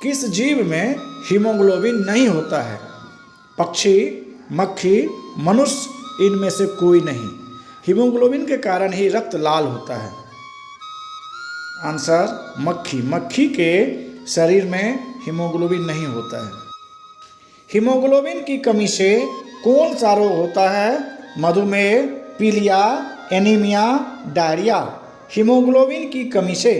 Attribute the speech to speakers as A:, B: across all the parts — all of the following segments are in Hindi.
A: किस जीव में हीमोग्लोबिन नहीं होता है? पक्षी, मक्खी, मनुष्य, इनमें से कोई नहीं। हीमोग्लोबिन के कारण ही रक्त लाल होता है। आंसर मक्खी। मक्खी के शरीर में हीमोग्लोबिन नहीं होता है। हीमोग्लोबिन की कमी से कौन सा रोग होता है? मधुमेह, पीलिया, एनीमिया, डायरिया। हीमोग्लोबिन की कमी से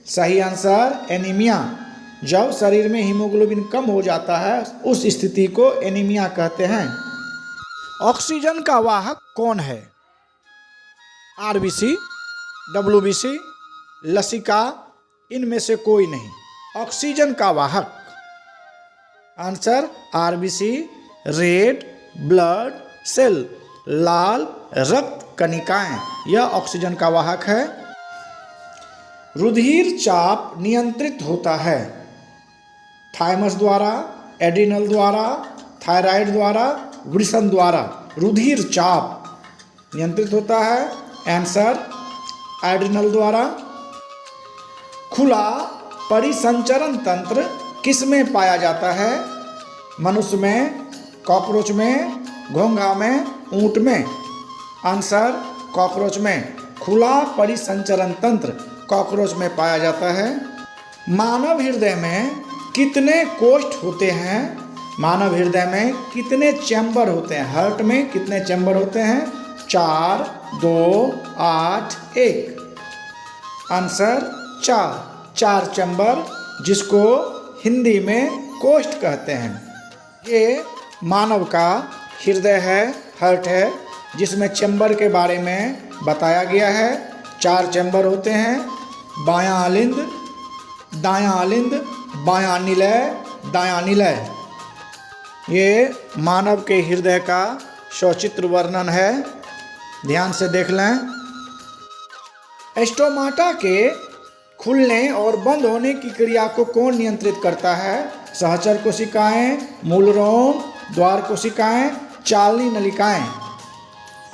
A: सही आंसर एनीमिया। जब शरीर में हीमोग्लोबिन कम हो जाता है उस स्थिति को एनीमिया कहते हैं। ऑक्सीजन का वाहक कौन है? आरबीसी, डब्ल्यूबीसी, लसिका, इनमें से कोई नहीं। ऑक्सीजन का वाहक answer RBC, red blood cell, लाल रक्त कणिकाएं, यह ऑक्सीजन का वाहक है। रुधिर चाप नियंत्रित होता है थाइमस द्वारा, एड्रिनल द्वारा, थायराइड द्वारा, वृषण द्वारा। रुधिर चाप नियंत्रित होता है आंसर एड्रिनल द्वारा। खुला परिसंचरण तंत्र किस में पाया जाता है? मनुष्य में, कॉकरोच में, घोंघा में, ऊंट में। आंसर कॉकरोच में। खुला परिसंचरण तंत्र कॉकरोच में पाया जाता है। मानव हृदय में कितने कोष्ठ होते हैं? मानव हृदय में कितने चैम्बर होते हैं? हार्ट में कितने चैम्बर होते हैं? 4, 2, 8, 1। आंसर 4 चैम्बर, जिसको हिंदी में कोष्ठ कहते हैं। ये मानव का हृदय है, हार्ट है, जिसमें चैम्बर के बारे में बताया गया है। 4 चैम्बर होते हैं, बायां अलिंद, दायां अलिंद, बायां निलय, दायां निलय। ये मानव के हृदय का सचित्र वर्णन है, ध्यान से देख लें। स्टोमाटा के खुलने और बंद होने की क्रिया को कौन नियंत्रित करता है? सहचर कोशिकाएं, मूल रोम, द्वार कोशिकाएं, चालनी नलिकाएं।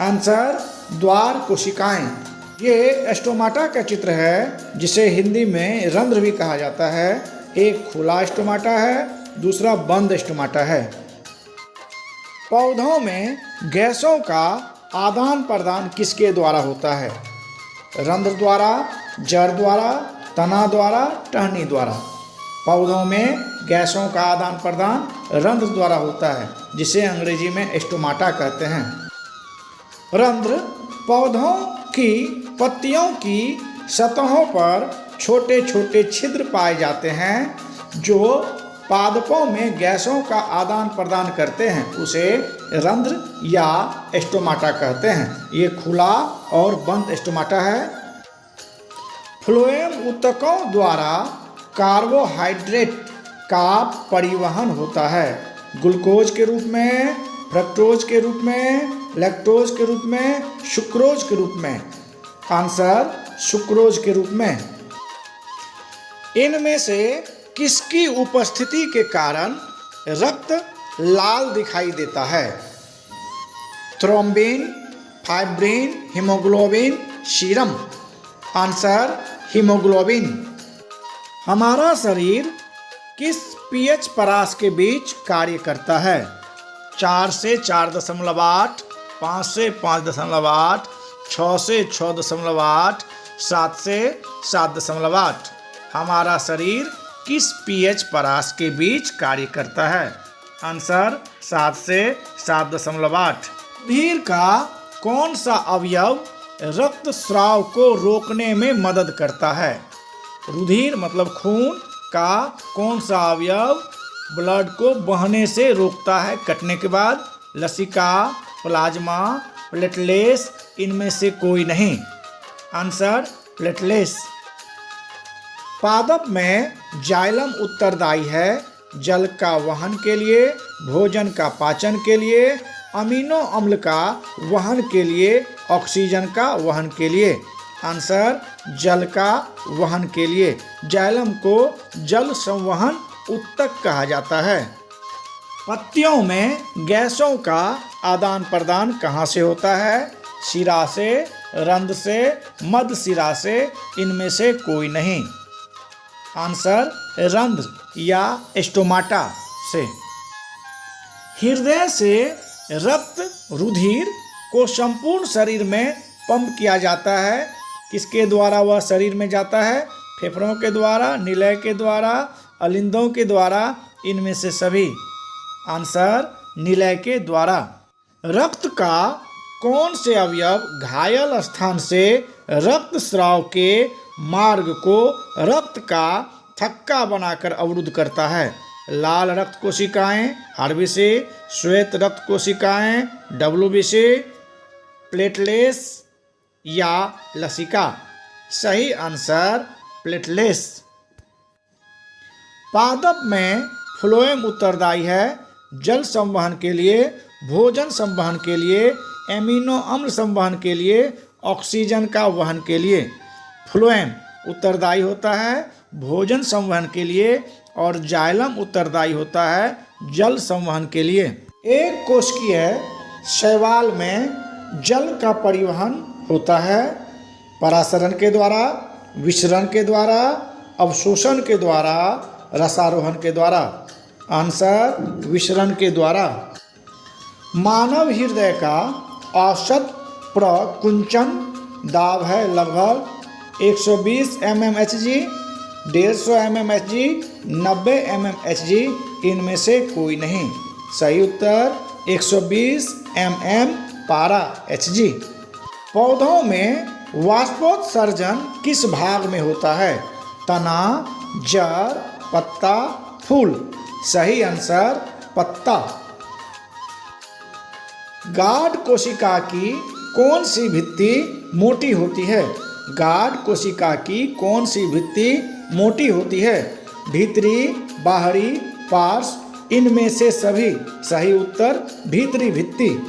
A: आंसर द्वार कोशिकाएं। ये स्टोमाटा का चित्र है, जिसे हिंदी में रंध्र भी कहा जाता है। एक खुला स्टोमाटा है, दूसरा बंद स्टोमाटा है। पौधों में गैसों का आदान प्रदान किसके द्वारा होता है? रंध्र द्वारा, जड़ द्वारा, तना द्वारा, टहनी द्वारा। पौधों में गैसों का आदान प्रदान रंध्र द्वारा होता है, जिसे अंग्रेजी में स्टोमाटा कहते हैं। रंध्र पौधों की पत्तियों की सतहों पर छोटे छोटे छिद्र पाए जाते हैं जो पादपों में गैसों का आदान प्रदान करते हैं, उसे रंध्र या स्टोमाटा कहते हैं। ये खुला और बंद स्टोमाटा है। फ्लोएम ऊतकों द्वारा कार्बोहाइड्रेट का परिवहन होता है, ग्लूकोज के रूप में, फ्रक्टोज के रूप में, लैक्टोज के रूप में, सुक्रोज के रूप में। आंसर सुक्रोज के रूप में। इनमें से किसकी उपस्थिति के कारण रक्त लाल दिखाई देता है? Thrombin, fibrin, haemoglobin, serum. Answer haemoglobin. हमारा शरीर किस पीएच परास के बीच कार्य करता है? 4 से 4.8, 5 से 5.8, 6 से 6.8, 7 से 7.8। हमारा शरीर किस पीएच परास के बीच कार्य करता है? आंसर 7 से 7.8। रुधिर का कौन सा अवयव रक्त स्राव को रोकने में मदद करता है? रुधिर मतलब खून का कौन सा अवयव ब्लड को बहने से रोकता है कटने के बाद? लसिका, प्लाज्मा, प्लेटलेस, इनमें से कोई नहीं। Answer platelets. पादप में जाइलम उत्तरदायी है जल का वहन के लिए, भोजन का पाचन के लिए, अमीनो अम्ल का वहन के लिए, ऑक्सीजन का वहन के लिए। आंसर जल का वहन के लिए। जाइलम को जल संवहन उत्तक कहा जाता है। पत्तियों में गैसों का आदान प्रदान कहाँ से होता है? शिरा से, रंध्र से, मध्य शिरा से, इनमें से कोई नहीं। आंसर रंध्र। या स्टोमाटा से। हृदय से रक्त रुधिर को संपूर्ण शरीर में पंप किया जाता है। किसके द्वारा वह शरीर में जाता है? फेफड़ों के द्वारा, निलय के द्वारा, अलिंदों के द्वारा, इनमें से सभी। आंसर निलय के द्वारा। रक्त का कौन से अवयव घायल स्थान से रक्त स्राव के मार्ग को रक्त का थक्का बनाकर अवरुद्ध करता है? लाल रक्त कोशिकाएं आरबीसी, श्वेत रक्त कोशिकाएं डब्ल्यूबीसी, प्लेटलेट्स या लसिका? सही आंसर प्लेटलेट्स। पादप में फ्लोएम उत्तरदायी है जल संवहन के लिए, भोजन संवहन के लिए, एमिनो अम्ल संवहन के लिए, ऑक्सीजन का वहन के लिए। फ्लोएम उत्तरदायी होता है भोजन संवहन के लिए और जाइलम उत्तरदायी होता है जल संवहन के लिए। एक कोशिकीय शैवाल में जल का परिवहन होता है परासरण के द्वारा, विसरण के द्वारा, अवशोषण के द्वारा, रसारोहण के द्वारा। आंसर विसरण के द्वारा। मानव हृदय का औसत प्रकुंचन दाब है लगभग 120 mmHg, 150 mmHg, 90 mmHg, इनमें से कोई नहीं। सही उत्तर 120 mmHg। पौधों में वाष्पोत्सर्जन किस भाग में होता है? तना, जड़, पत्ता, फूल? सही आंसर पत्ता। गाढ़ कोशिका की कौन सी भित्ति मोटी होती है? गाढ़ कोशिका की कौन सी भित्ति मोटी होती है? भीतरी, बाहरी, पार्श्व, इनमें से सभी। सही उत्तर भीतरी भित्ति।